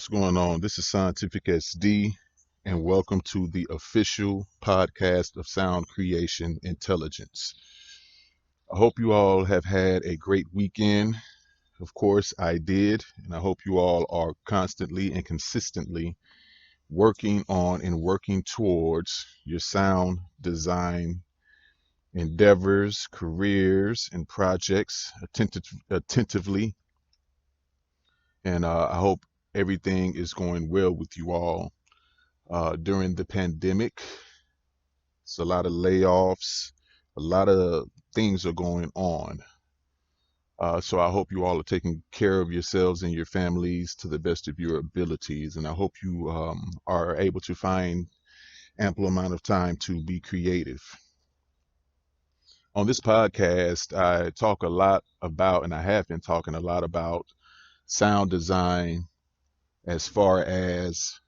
What's going on? This is Scientific SD, and welcome to the official podcast of Sound Creation Intelligence. I hope you all have had a great weekend. Of course, I did, and I hope you all are constantly and consistently working on and working towards your sound design endeavors, careers, and projects attentively. And I hope everything is going well with you all. During the pandemic, it's a lot of layoffs, a lot of things are going on. So I hope you all are taking care of yourselves and your families to the best of your abilities. And I hope you are able to find ample amount of time to be creative. On this podcast, I talk a lot about, and I have been talking a lot about sound design as far as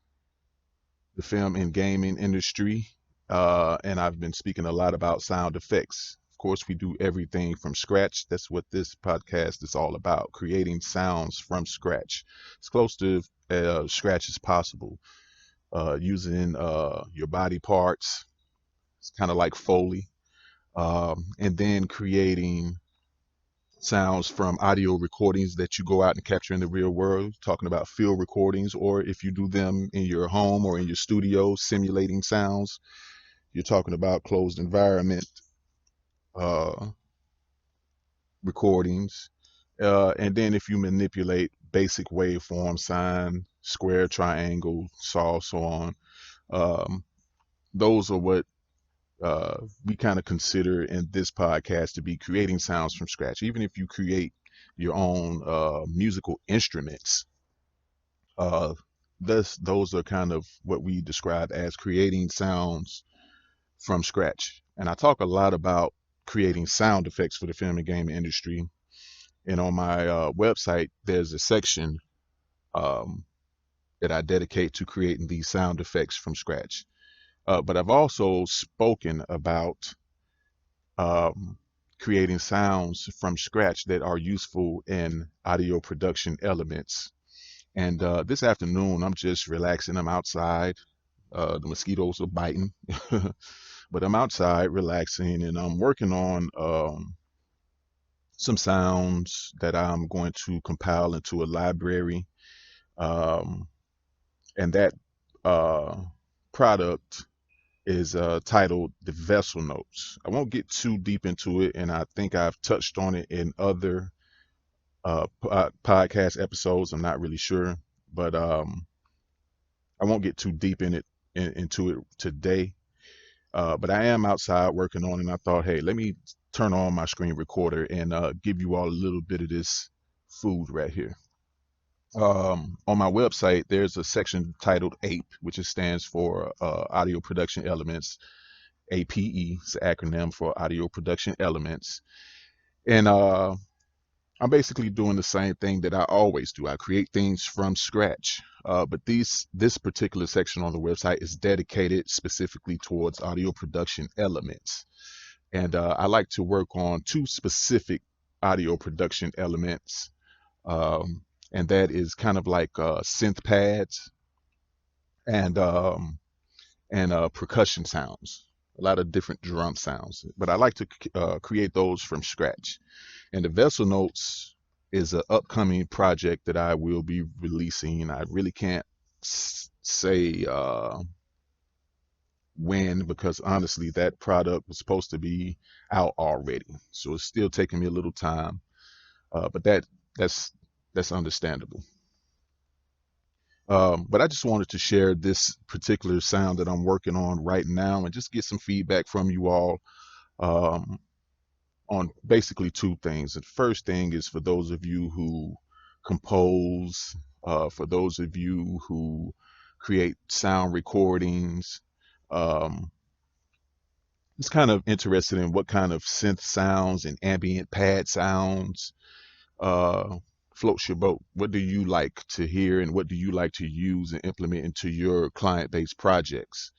the film and gaming industry, and I've been speaking a lot about sound effects. Of course, we do everything from scratch. That's what this podcast is all about, creating sounds from scratch, as close to scratch as possible, using your body parts. It's kind of like Foley, and then creating sounds from audio recordings that you go out and capture in the real world, talking about field recordings, or if you do them in your home or in your studio, simulating sounds, you're talking about closed environment uh, recordings. And then if you manipulate basic waveform, sine, square, triangle, saw, so on, um, those are what we kind of consider in this podcast to be creating sounds from scratch. Even if you create your own musical instruments, uh, those are kind of what we describe as creating sounds from scratch. And I talk a lot about creating sound effects for the film and game industry. And on my website, there's a section um, that I dedicate to creating these sound effects from scratch. But I've also spoken about um, creating sounds from scratch that are useful in audio production elements. And this afternoon, I'm just relaxing. I'm outside. The mosquitoes are biting, but I'm outside relaxing, and I'm working on some sounds that I'm going to compile into a library. Um, and that uh, product is titled The Vessel Notes. I won't get too deep into it, and I think I've touched on it in other podcast episodes. I'm not really sure, but I won't get too deep into it today. But I am outside working on it, and I thought, hey, let me turn on my screen recorder and give you all a little bit of this food right here. On my website, there's a section titled APE, which stands for Audio Production Elements. APE is an acronym for Audio Production Elements. And I'm basically doing the same thing that I always do. I create things from scratch. But this particular section on the website is dedicated specifically towards audio production elements. And I like to work on two specific audio production elements. And that is kind of like synth pads and percussion sounds, a lot of different drum sounds. But I like to create those from scratch. And the Vessel Notes is an upcoming project that I will be releasing. I really can't say when, because honestly, that product was supposed to be out already. So it's still taking me a little time. But that's understandable. But I just wanted to share this particular sound that I'm working on right now and just get some feedback from you all um, on basically two things. The first thing is for those of you who compose, for those of you who create sound recordings. Um, just kind of interested in what kind of synth sounds and ambient pad sounds uh, floats your boat. What do you like to hear, and what do you like to use and implement into your client-based projects?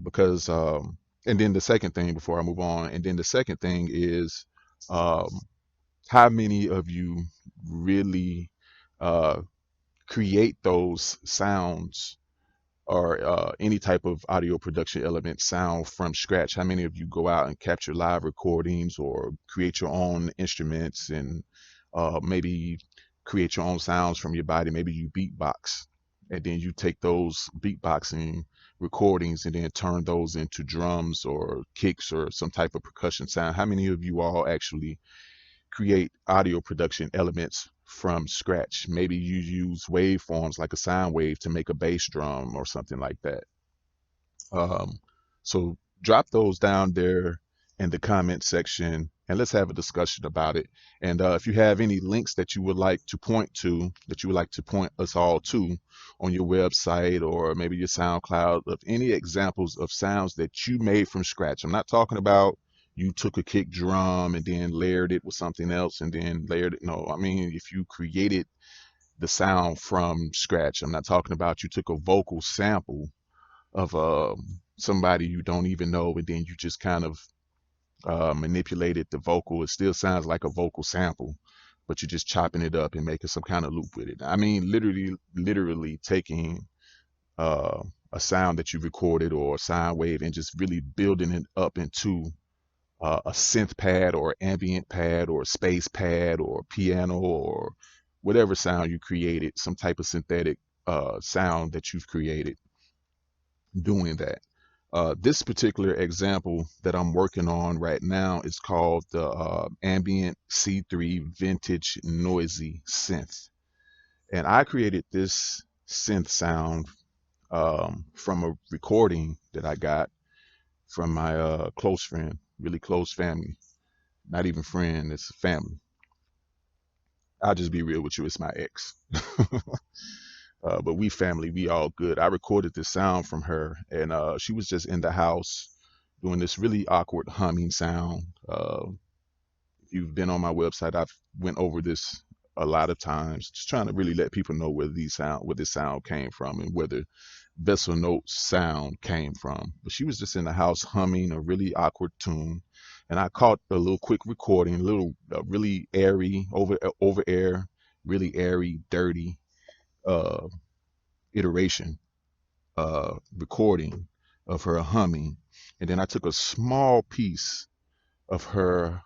Because and then the second thing before I move on, and then the second thing is um, how many of you really uh, create those sounds or any type of audio production element sound from scratch? How many of you go out and capture live recordings or create your own instruments and maybe create your own sounds from your body? Maybe you beatbox and then you take those beatboxing recordings and then turn those into drums or kicks or some type of percussion sound. How many of you all actually create audio production elements from scratch? Maybe you use waveforms like a sound wave to make a bass drum or something like that. So drop those down there in the comment section and let's have a discussion about it. And if you have any links that you would like to point to, that you would like to point us all to on your website or maybe your SoundCloud, of any examples of sounds that you made from scratch. I'm not talking about you took a kick drum and then layered it with something else and then layered it. No, I mean, if you created the sound from scratch. I'm not talking about you took a vocal sample of somebody you don't even know and then you just kind of manipulated the vocal. It still sounds like a vocal sample, but you're just chopping it up and making some kind of loop with it. I mean, literally taking a sound that you recorded or a sound wave and just really building it up into a synth pad or ambient pad or space pad or piano or whatever sound you created, some type of synthetic sound that you've created doing that. This particular example that I'm working on right now is called the Ambient C3 Vintage Noisy Synth. And I created this synth sound from a recording that I got from my close friend, really close family. Not even friend, it's family. I'll just be real with you, it's my ex. But we family, we all good. I recorded this sound from her, and she was just in the house doing this really awkward humming sound. If you've been on my website, I've went over this a lot of times, just trying to really let people know where this sound came from and where the Vessel Notes sound came from. But she was just in the house humming a really awkward tune, and I caught a little quick recording, a little really airy over air, really airy, dirty uh, iteration recording of her humming, and then I took a small piece of her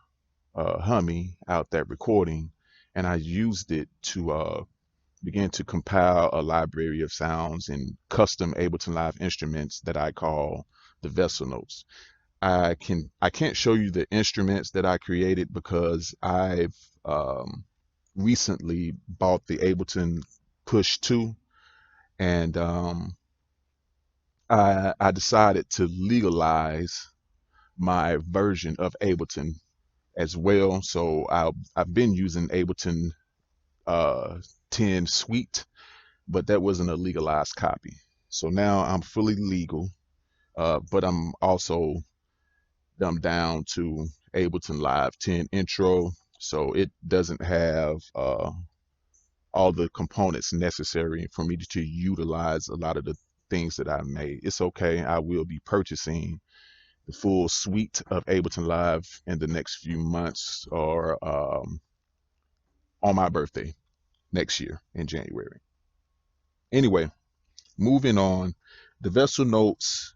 humming out that recording, and I used it to begin to compile a library of sounds and custom Ableton Live instruments that I call the Vessel Notes. I can't show you the instruments that I created because I've recently bought the Ableton Push 2, and I decided to legalize my version of Ableton as well. So I've been using Ableton 10 Suite, but that wasn't a legalized copy. So now I'm fully legal, but I'm also dumbed down to Ableton Live 10 Intro, so it doesn't have all the components necessary for me to utilize a lot of the things that I made. It's okay. I will be purchasing the full suite of Ableton Live in the next few months or on my birthday next year in January. Anyway, moving on, the Vessel Notes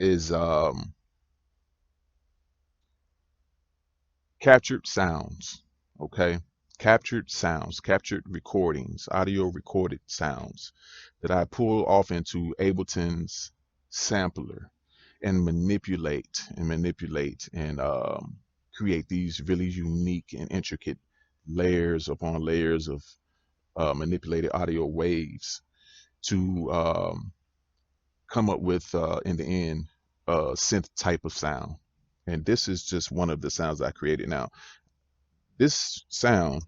is captured sounds, okay? Captured sounds, captured recordings, audio recorded sounds that I pull off into Ableton's sampler and manipulate and create these really unique and intricate layers upon layers of manipulated audio waves to come up with, in the end, a synth type of sound. And this is just one of the sounds I created. Now, this sound,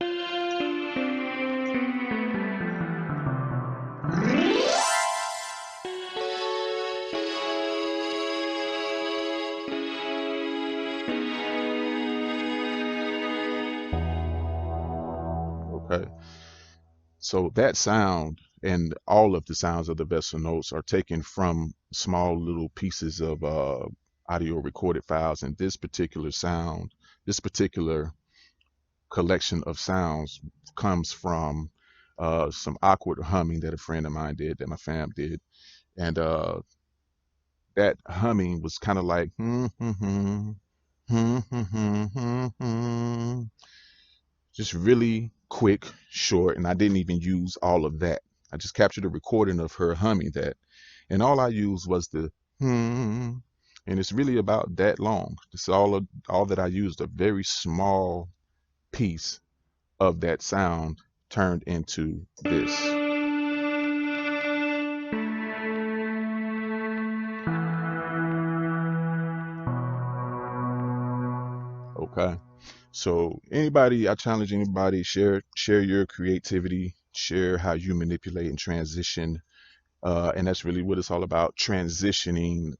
okay, so that sound and all of the sounds of the Vessel Notes are taken from small little pieces of audio recorded files. And this particular sound, this particular collection of sounds comes from some awkward humming that a friend of mine did, that my fam did. And that humming was kind of like, just really quick, short, and I didn't even use all of that. I just captured a recording of her humming that, and all I used was the hmm, and it's really about that long. It's all that I used, a very small piece of that sound turned into this. Okay. So I challenge anybody, share your creativity, share how you manipulate and transition, and that's really what it's all about: transitioning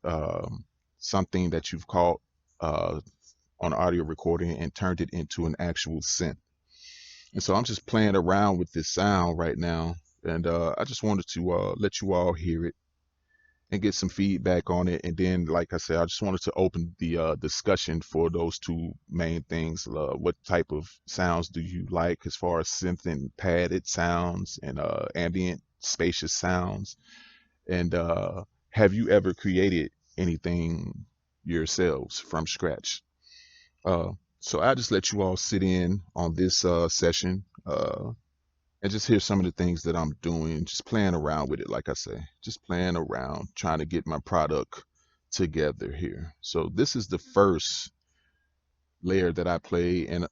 something that you've caught uh, on audio recording and turned it into an actual synth. And so I'm just playing around with this sound right now, and I just wanted to let you all hear it and get some feedback on it. And then, like I said, I just wanted to open the discussion for those two main things. What type of sounds do you like as far as synth and padded sounds and ambient spacious sounds? And have you ever created anything yourselves from scratch? Uh, so I just let you all sit in on this session and just hear some of the things that I'm doing, just playing around with it, like I say, just playing around, trying to get my product together here. So this is the first layer that I play, and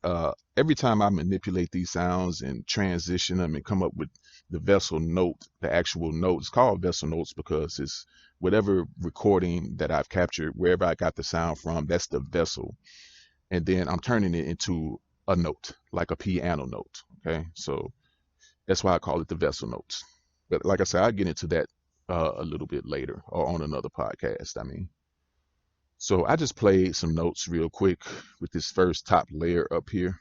every time I manipulate these sounds and transition them and come up with the vessel note, the actual note, it's called vessel notes because it's whatever recording that I've captured, wherever I got the sound from, that's the vessel. And then I'm turning it into a note, like a piano note. Okay, so that's why I call it the vessel notes. But like I said, I'll get into that a little bit later or on another podcast. I mean, so I just played some notes real quick with this first top layer up here.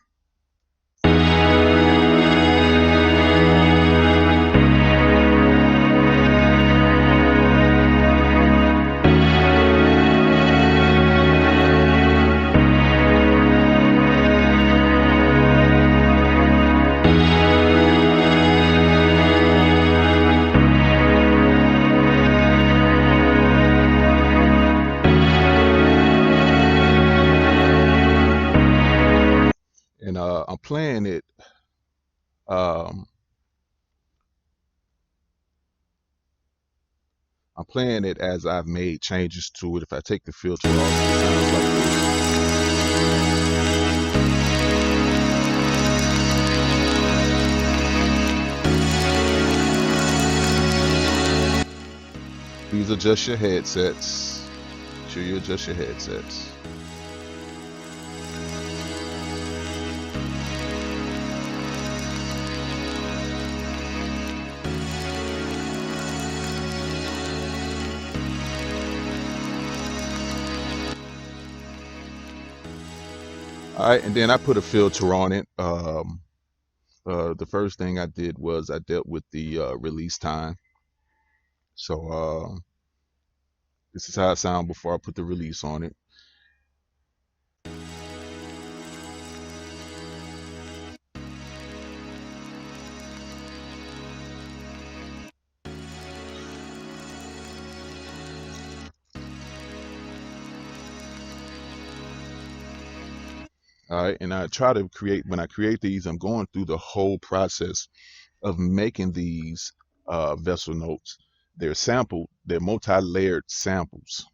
And I'm playing it. Um, I'm playing it as I've made changes to it. If I take the filter off, it sounds like this. These are just your headsets. Make sure you adjust your headsets. All right, and then I put a filter on it. The first thing I did was I dealt with the release time. So this is how it sounded before I put the release on it. All right, and I try to create, when I create these, I'm going through the whole process of making these vessel notes. They're multi-layered samples.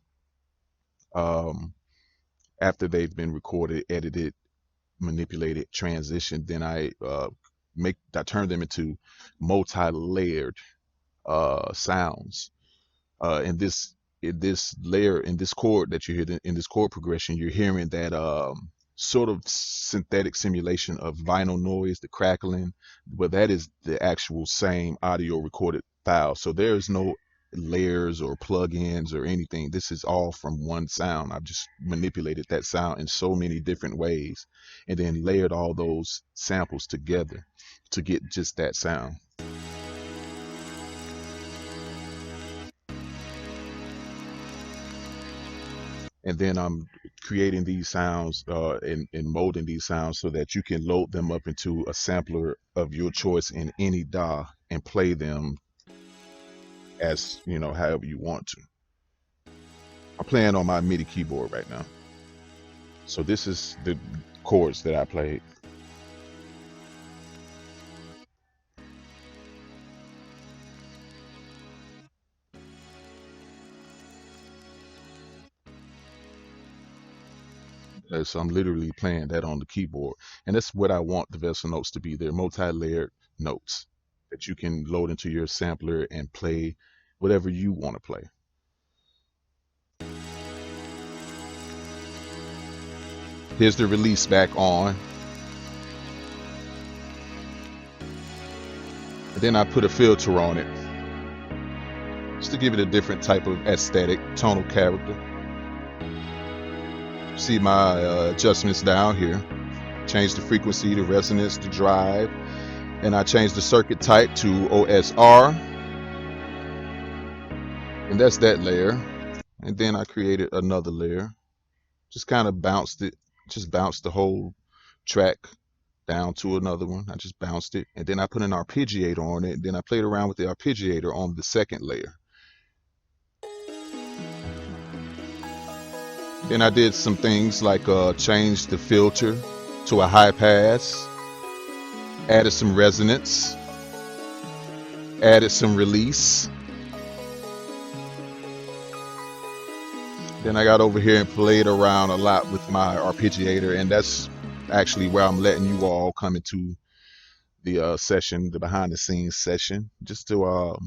After they've been recorded, edited, manipulated, transitioned, then I turn them into multi-layered sounds. In this chord that you hear in this chord progression, you're hearing that sort of synthetic simulation of vinyl noise, the crackling, but that is the actual same audio recorded file. So there's no layers or plugins or anything. This is all from one sound. I've just manipulated that sound in so many different ways and then layered all those samples together to get just that sound. And then I'm creating these sounds and molding these sounds so that you can load them up into a sampler of your choice in any DAW and play them as, however you want to. I'm playing on my MIDI keyboard right now. So this is the chords that I played. So I'm literally playing that on the keyboard. And that's what I want the vessel notes to be. They're multi-layered notes that you can load into your sampler and play whatever you want to play. Here's the release back on. And then I put a filter on it just to give it a different type of aesthetic, tonal character. See my adjustments down here. Change the frequency, the resonance, the drive, and I changed the circuit type to OSR, and that's that layer. And then I created another layer, just kind of bounced it, just bounced the whole track down to another one. I just bounced it, and then I put an arpeggiator on it, and then I played around with the arpeggiator on the second layer. Then I did some things like change the filter to a high pass, added some resonance, added some release. Then I got over here and played around a lot with my arpeggiator, and that's actually where I'm letting you all come into the session, the behind the scenes session, just to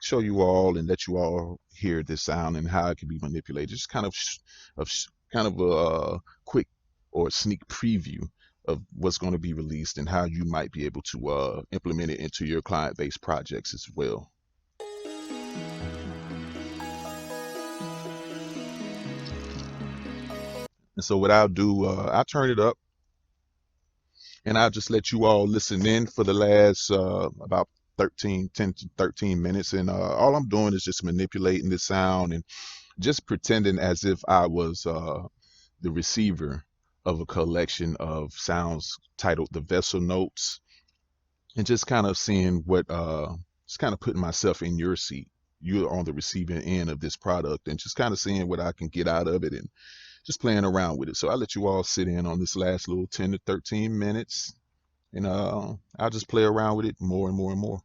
show you all and let you all hear this sound and how it can be manipulated. Just kind of a quick or sneak preview of what's going to be released and how you might be able to implement it into your client-based projects as well. And so what I'll do, I'll turn it up and I'll just let you all listen in for the last about 10 to 13 minutes. And all I'm doing is just manipulating the sound and just pretending as if I was the receiver of a collection of sounds titled The Vessel Notes, and just kind of seeing what, just kind of putting myself in your seat. You're on the receiving end of this product, and just kind of seeing what I can get out of it and just playing around with it. So I'll let you all sit in on this last little 10 to 13 minutes, and I'll just play around with it more and more and more.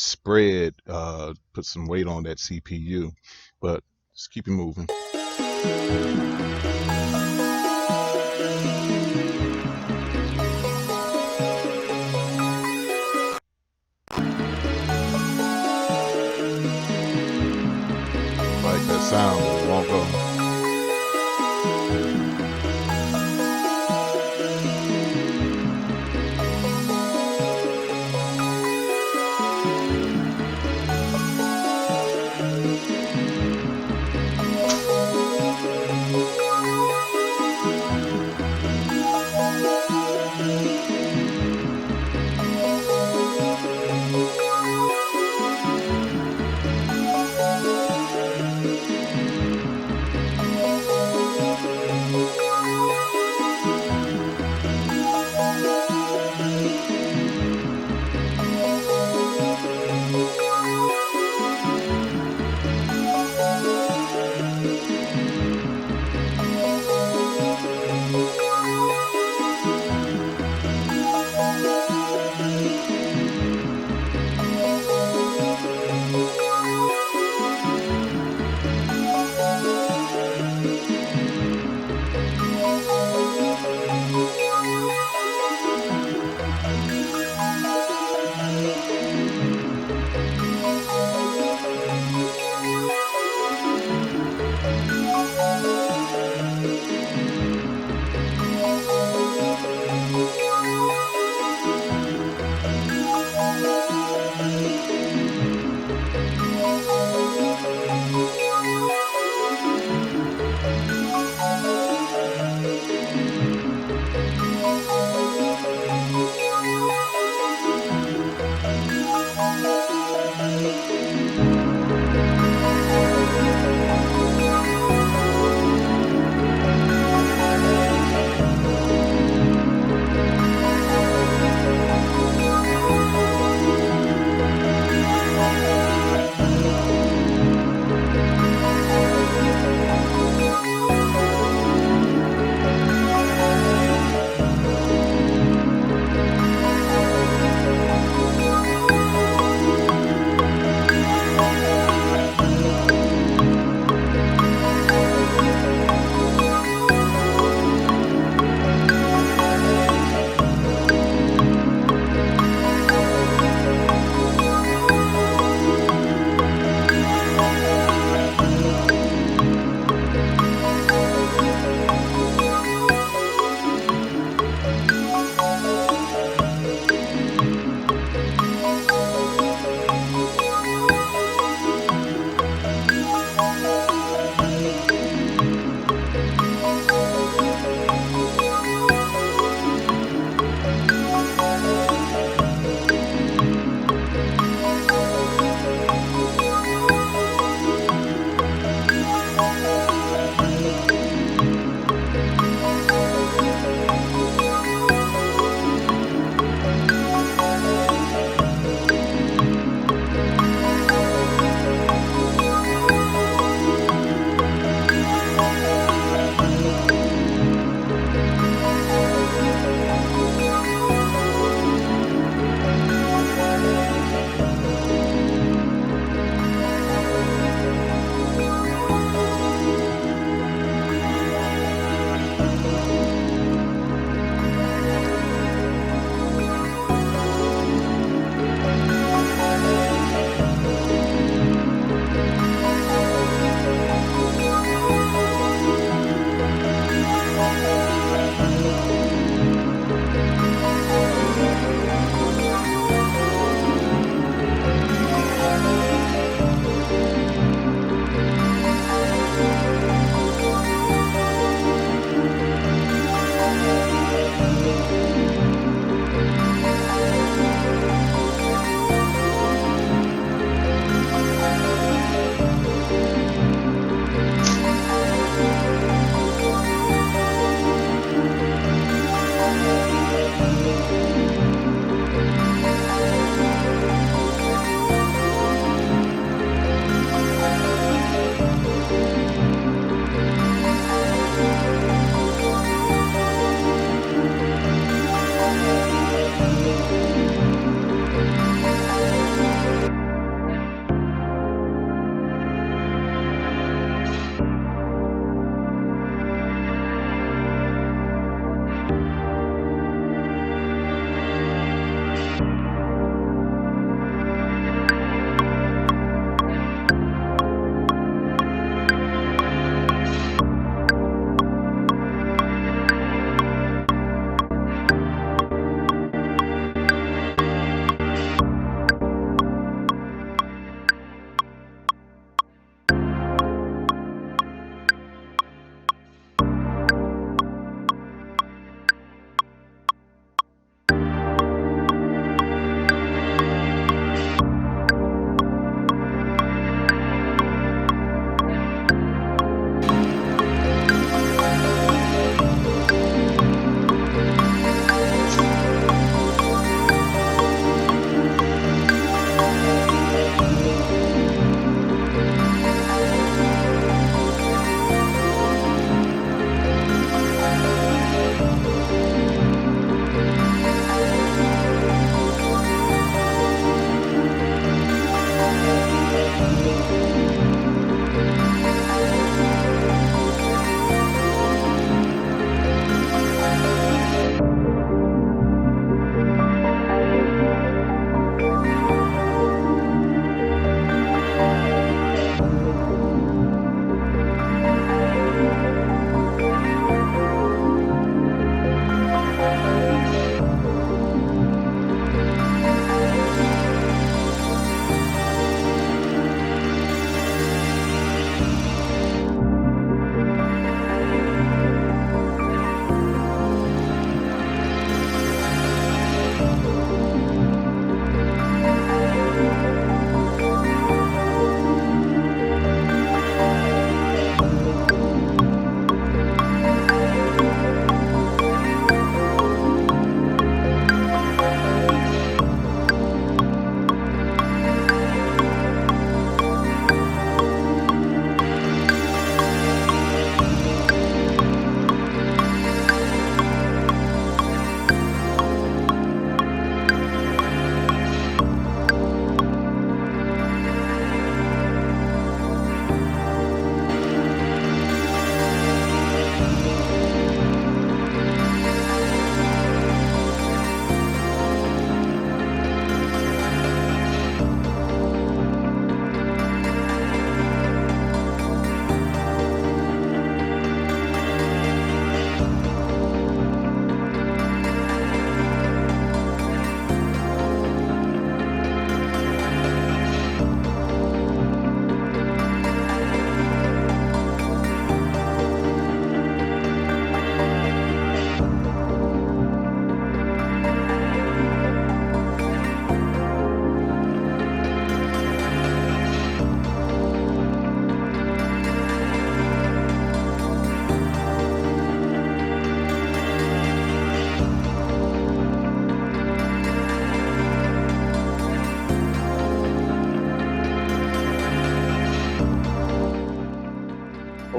spread, put some weight on that CPU. But just keep it moving. Like that sound, but it won't go.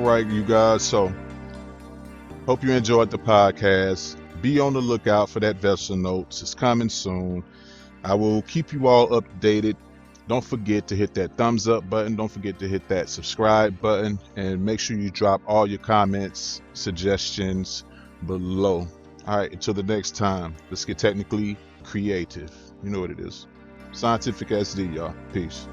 right, you guys. So hope you enjoyed the podcast. Be on the lookout for that vessel notes. It's coming soon. I will keep you all updated. Don't forget to hit that thumbs up button. Don't forget to hit that subscribe button, and make sure you drop all your comments, suggestions below. All right, until the next time, let's get technically creative. You know what it is. Scientific SD, y'all. Peace.